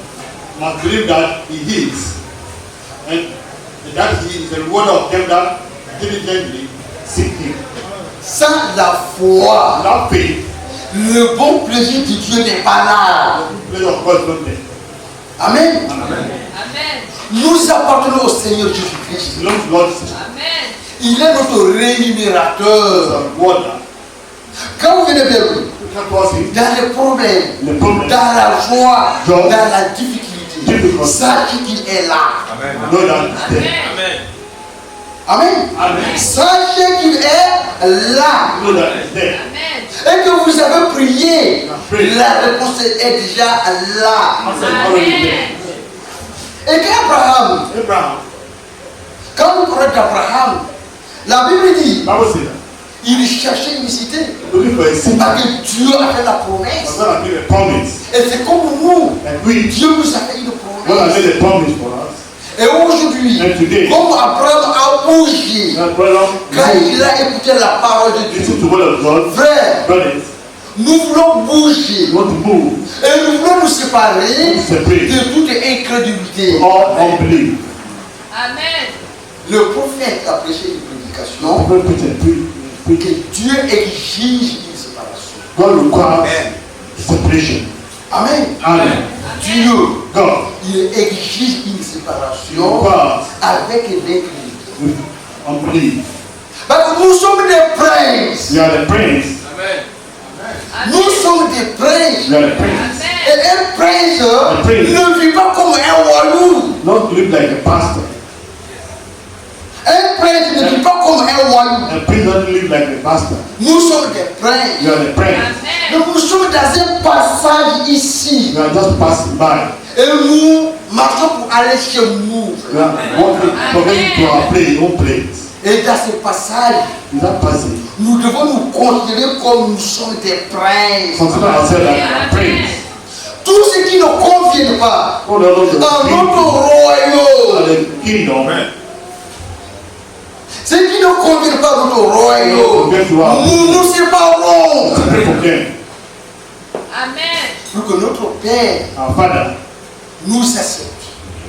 must believe that he is, and that he is the rewarder of them that diligently seek him. Sans la foi, Without faith, le bon plaisir de Dieu n'est pas là. the pleasure of God is not there. Amen. Amen. Nous appartenons au Seigneur Jésus-Christ. It belongs to God. Il est notre rémunérateur. The rewarder. Quand vous venez vers lui, You come towards him. dans les problèmes, The problem. dans la joie, Joie. dans la difficulté, sachez qu'il est là. Amen. Know that it's there. Amen. Amen. Sachez qu'il est là. Know that it's there. Et que vous avez prié, la réponse est déjà là. Answer is already there. Et qu'Abraham, Abraham, quand vous parlez d'Abraham, la Bible dit, Bible says that. il cherchait une cité. Looking for a city. Parce que Dieu a fait la But promesse. God has made a promise. Et c'est comme nous. And we, Dieu nous a fait une God has promesse. made a promise for us. Et aujourd'hui, And today, comme Abraham a bougé, that brother, quand il a écouté la parole de Dieu, listen to the word of God. frère, Brothers, nous voulons bouger. you want to move Et nous voulons nous séparer Séparer. de toute incrédulité. all unbelief. Le prophète a prêché une prédication Don't preach and preach. que Dieu exige une séparation. God requires Amen. separation. Amen. Amen. Dieu, God il exige une séparation requires avec l'incrédulité. with unbelief. Parce que nous sommes des princes. We are the prince. Nous sommes des princes. We are the prince. Et un prince prince. ne vit pas comme un royaume. Not live like a pastor. Un prince ne vit pas comme un royaume. A prince doesn't live like a pastor. Nous sommes des princes. We are the prince. Donc nous sommes dans un passage ici. We are just passing by. Et nous marchons pour aller chez nous. We are walking, going to our place, own place. Et dans ce passage, In that passage, nous devons nous considérer comme nous sommes des princes. consider ourselves as a prince. Tout ce qui ne convient pas All the Lord dans of notre royaume, the kingdom. ce qui ne convient pas dans notre royaume, nous nous séparons Pray for them. pour que notre Père Our Father. nous accepte.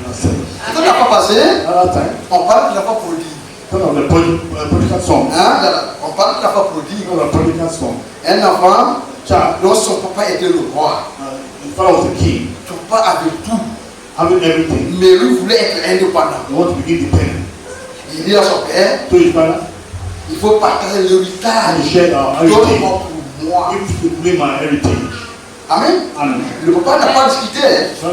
At Quand la fois passée, that time, on parle de la foi prodigue. talk of the political song. Hein? On parle de la foi prodigue. Talk of the political song. Un enfant, Child, dont son papa était le roi, the father was a king, son papa avait tout, having everything. mais lui voulait être indépendant. He wanted to be independent. Il dit à son père, So his father, il faut partager l'héritage. he shared our heritage. Donne-moi pour moi. If you could be my heritage. Amen. And Le papa n'a pas discuté. so,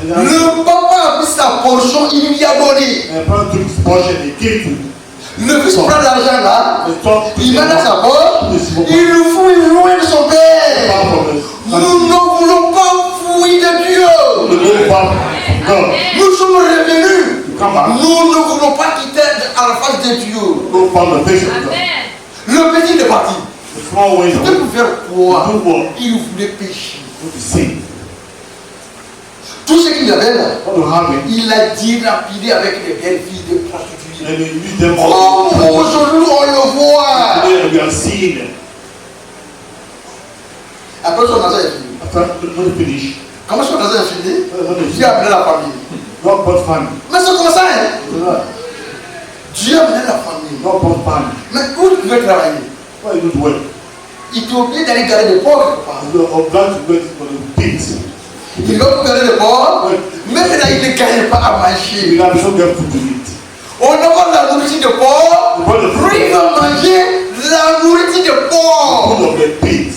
Le papa a pris sa portion, il lui a donné. father took his portion, he gave to Le fils prend l'argent là, the son. il met dans sa poche, il le fouille loin de son père. Nous ne voulons pas fouiller de Dieu. The far from God. Nous come back. Nous ne voulons pas quitter à la face de Dieu. Go from the face of God. Amen. Le petit est parti. The small ways of C'était pour faire quoi? do what? Il voulait pécher. Go to sin. Tout ce qu'il avait là, What to have it? il a dilapidé avec les belles filles de prostituées. And they use them Comme all. aujourd'hui on le voit. Today we are seeing them. Après son argent est fini. After when they finish, Comment son argent est fini? when they Dieu a amené la famille. God brought family. Mais c'est comme ça, hein? Dieu a amené la famille. God brought family. Mais où tu veux travailler? Why you do work? Il t'est obligé d'aller garder des pauvres quelque part. You are obliged to wait for the pigs. Il va pour garder des pauvres. Même là, il ne gagne pas à manger. You have no get food to eat. On demande la nourriture de pauvres. Lui, il va manger la nourriture de pauvres. Food of the pigs.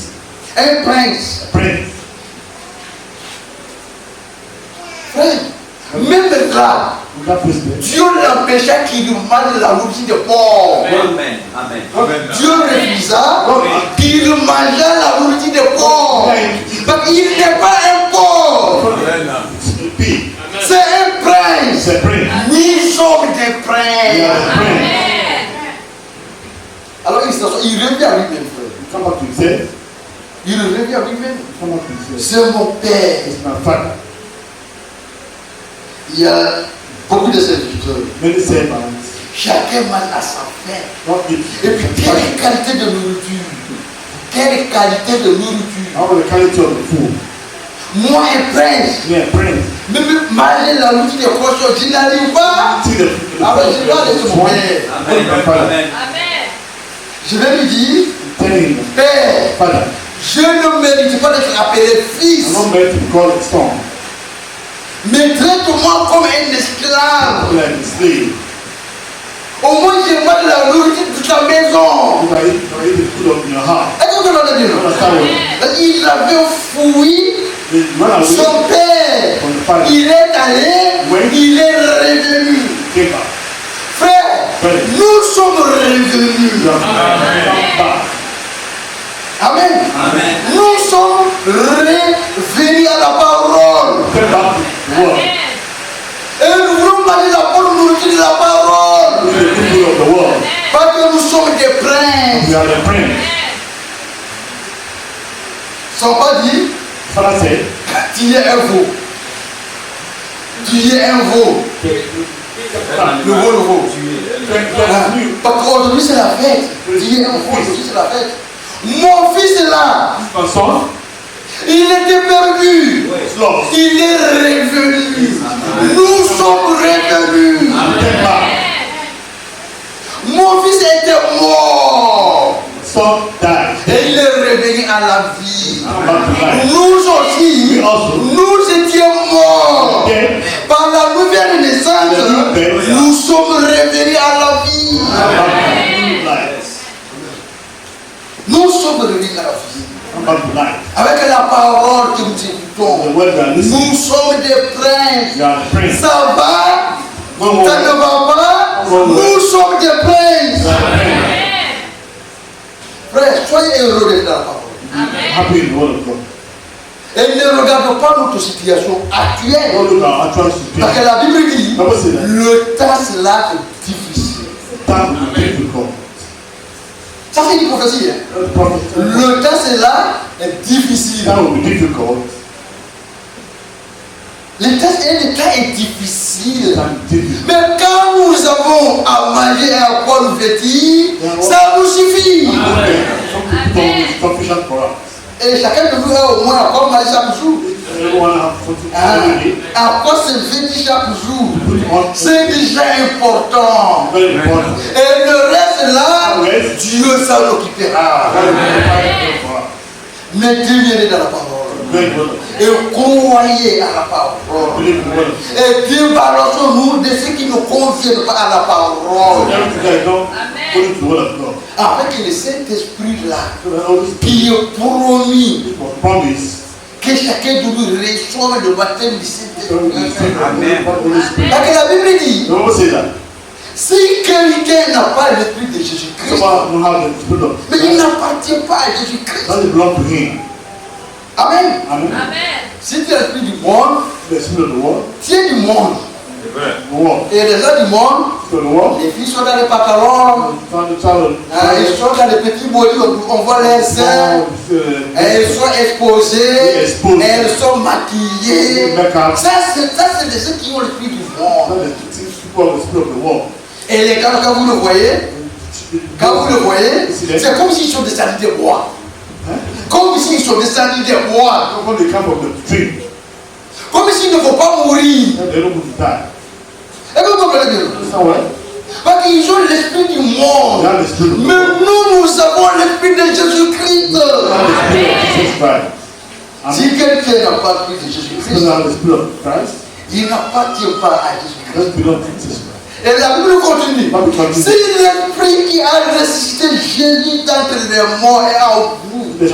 Un prince. Prince. Frère, même là, That president. Dieu l'empêcha qu'il lui mange la nourriture de pauvres. Amen. Amen. Dieu refusa qu'il mangeât la nourriture de pauvres. Parce qu'il n'est pas un pauvre. It's a pig. C'est un prince. It's a prince. Nous sommes des You princes. are a prince. Alors il revient à lui-même, frère. You come back to himself. Il revient à lui-même. Come back to himself. C'est mon père. It's my father. Il y a beaucoup de serviteurs. Many servants. Chacun mange à sa faim. Not eat. Et puis, quelle qualité de nourriture. Quelle qualité de nourriture. How about the quality of the food? Moi, un prince. Yeah, prince. Même manger la nourriture de cochon, je n'arrive pas. See the Alors, je dois aller sur mon père. Amen. Amen. Je vais lui dire, telling him, Père, Father, je ne mérite pas d'être appelé fils. I'm not meant to be called a son. Mais traite-moi comme un esclave. I'm like a slave. Au moins, je mange la nourriture de ta maison. If I eat the food of your house, Est-ce que vous entendez bien? Il avait fui then run away son père. from the father. Il est allé, il est revenu. Came back. Frère, nous sommes revenus. You have come back. Amen. Amen. Nous sommes revenus à la parole. Came back to the world. Et nous voulons manger la bonne nourriture de la parole. To the people of the world. Parce que nous sommes des princes. We are the prince. Sans pas dire, Father said, tu es un veau. Tu es un veau. Le veau, le veau. Parce qu'aujourd'hui c'est la fête. Tu es un veau, aujourd'hui c'est la fête. Mon fils est là. my son, Il était perdu. is lost. Il est revenu. Nous sommes revenus. Came back. Mon fils était mort. Son died. Et il est revenu à la vie. Come back to life. Nous aussi, nous étions morts. Dead. Par la nouvelle naissance, nous sommes revenus à la vie. Come back to life. Nous sommes revenus à la vie. Come back to life. Avec la parole que nous The écoutons, word we are listening. nous sommes des princes. You are the prince. Ça va? No Ça ne more. va pas? Nous sommes des princes. You are the prince. Frère, soyez heureux d'être dans la parole. Happy in the word of God. Et ne regardons pas notre situation actuelle. Don't look at our actual Parce que situation. la Bible dit, Bible says that le temps cela est difficile. time will be difficult. Ça c'est une prophétie. Hein? The prophet said Le temps cela est difficile. time will be difficult. Le temps est difficile. Time is difficult. Mais quand nous avons à manger et à quoi nous vêtir, ça nous suffit. Some people don't be sufficient for us. Et chacun de nous a au moins à quoi manger chaque jour. Everyone have something every day. À quoi se vêtir chaque jour. Put on C'est déjà important. very important. Et le reste là, Dieu s'en occupera. Very important for us. Mais Dieu vient dans la parole. Very important. Et croyez à la parole. Believe the word. Et Dieu balance-nous de ce qui ne convient pas à la parole. Everything that is done according to the word of God. Afin que le Saint-Esprit là, So that all this qui est promis, people promise que chacun de nous reçoive le baptême du that we will Saint-Esprit. receive the Holy Spirit. Parce que la Bible dit, The Bible says that si quelqu'un n'a pas l'esprit de Jésus-Christ, someone don't have the spirit of mais il God, n'appartient pas à Jésus-Christ. doesn't belong to him. Amen. Amen. Amen. Si tu es l'esprit du monde, The spirit of the world, tu es du monde. the Et les gens du monde, les filles sont dans les pantalons, ils sont dans les petits bodys, on voit les seins, elles sont exposées, elles sont maquillées. Ça, c'est des gens qui ont l'esprit du monde. Et quand vous le voyez, c'est comme s'ils sont descendus des bois. Comme s'ils sont descendus des bois. Comme s'ils ne vont pas mourir. Est-ce que vous comprenez bien? Parce qu'ils ont l'esprit du monde. Mais nous avons l'esprit de Jésus-Christ. Si quelqu'un n'a pas l'esprit de Jésus-Christ, il n'appartient pas à Jésus-Christ. Et la Bible continue. Si l'esprit qui a ressuscité Jésus d'entre les morts est en vous, c'est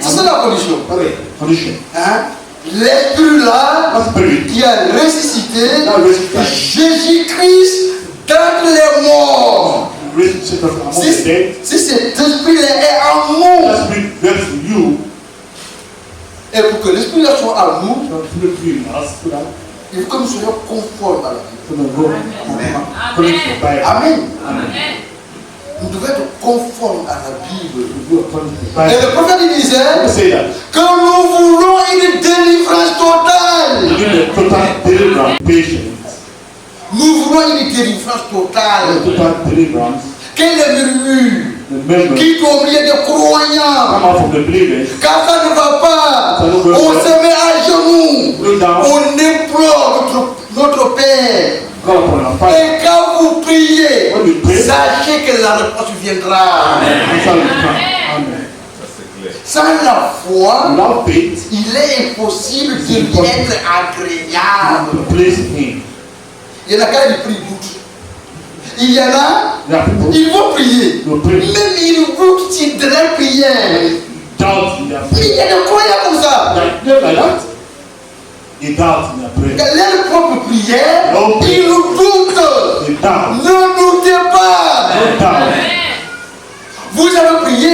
ça la condition. Hein? L'esprit là qui a ressuscité Jésus-Christ d'entre les morts. Si cet esprit-là est en nous, et pour que l'esprit là soit en nous, il faut que nous soyons conformes à la Bible. Amen. Nous devons être conformes à la Bible. Et le prophète disait que nous voulons une délivrance totale. Nous voulons une délivrance totale. Quel est le murmure qui est au milieu des croyants? Quand ça ne va pas, on se met à genoux, on implore notre Père. Et quand vous priez, sachez que la réponse viendra. Sans la foi, il est impossible de lui être agréable. Il y en a quand ils prient beaucoup. Il y en a, ils vont prier. Même ils doutent si de leur prière. Il y a des croyants comme ça. Leur propre prière, ils nous doutent. Ne doutez pas. Vous avez prié,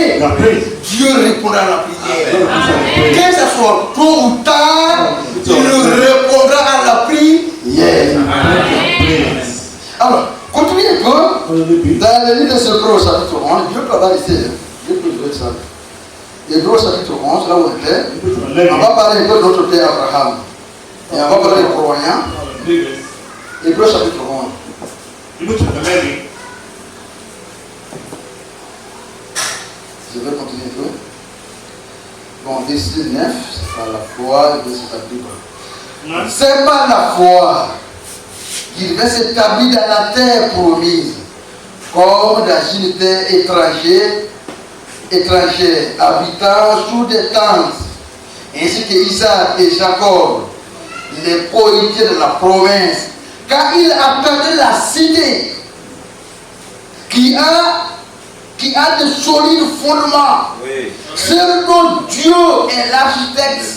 Dieu répondra à la prière. Que ce soit tôt ou tard, il répondra à la prière. Alors, continuez un peu dans le livre de Hébreux au chapitre 11. Je peux pas rester. Je peux jouer ça. Hébreux au chapitre 11, là où on était. On va parler un peu de notre père Abraham. Et on va parler des croyants. Hébreux chapitre 11. Je vais continuer un peu. Bon, verset 9, c'est par la foi, verset 12. C'est par la foi qu'il va s'établir dans la terre promise, comme dans une terre étrangère, habitant sous des tentes, ainsi que Isaac et Jacob, les poitiers de la province, car il attendait la cité qui a de solides fondements. Oui. Seul notre Dieu est l'architecte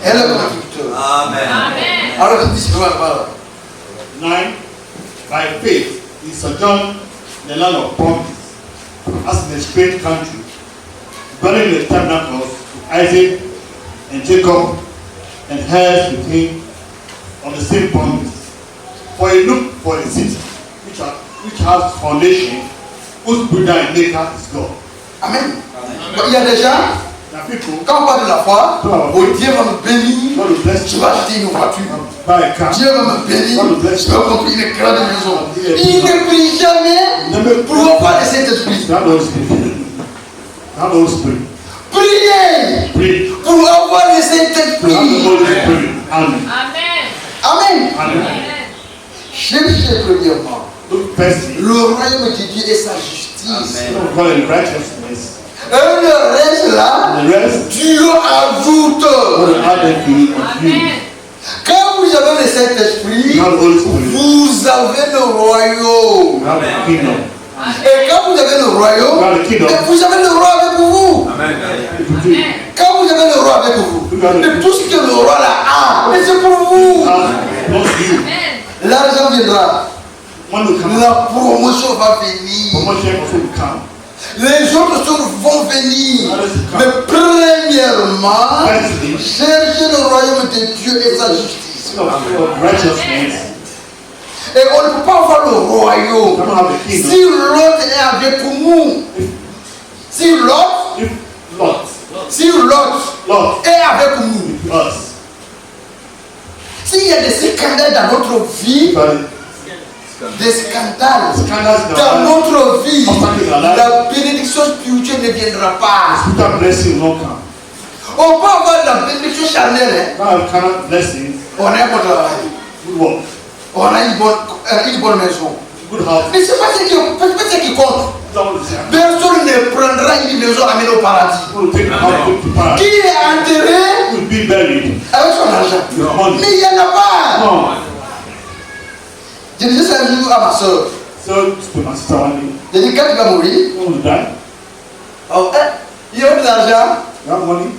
et le constructeur. Amen. Alors, je dis ce que je vais parler. 9. By faith, he sojourned in the land of promise, as in a strange country, dwelling in the tabernacles with Isaac and Jacob, and heirs with him of the same promise. For he looked for a city which has foundation, whose builder and maker is God. Amen. Il y a des gens, quand on parle de la foi, Dieu va me bénir, je vais acheter une voiture. Dieu va me bénir, je vais construire une grande maison. Il ne prie jamais pour avoir le Saint-Esprit. Priez pour avoir le Saint-Esprit. Amen. Amen. Cherchez premièrement le royaume de Dieu et sa justice. Et le reste là, Dieu ajoute. Quand vous avez le Saint-Esprit, vous avez le royaume. Et quand vous avez le royaume, vous avez le roi avec vous. Quand vous avez le roi avec vous, et tout ce que le roi là a, mais c'est pour vous. L'argent viendra. La promotion va venir. Les autres choses vont venir. Mais premièrement, cherchez le royaume de Dieu et sa justice. Et on ne peut pas avoir le royaume si l'autre est avec nous. Si l'autre est avec nous. S'il y a des scandales dans notre vie, des scandales dans notre vie, la bénédiction spirituelle ne viendra pas. On peut avoir la bénédiction charnelle. On a un bon travail. On a une bonne maison. Mais ce n'est pas ce qui compte. Personne ne prendra une maison amenée au paradis. Qui est enterré avec son argent. Mais il n'y en a pas. Je disais ça un jour à ma soeur. J'ai dit, quand tu vas mourir, il y a de l'argent.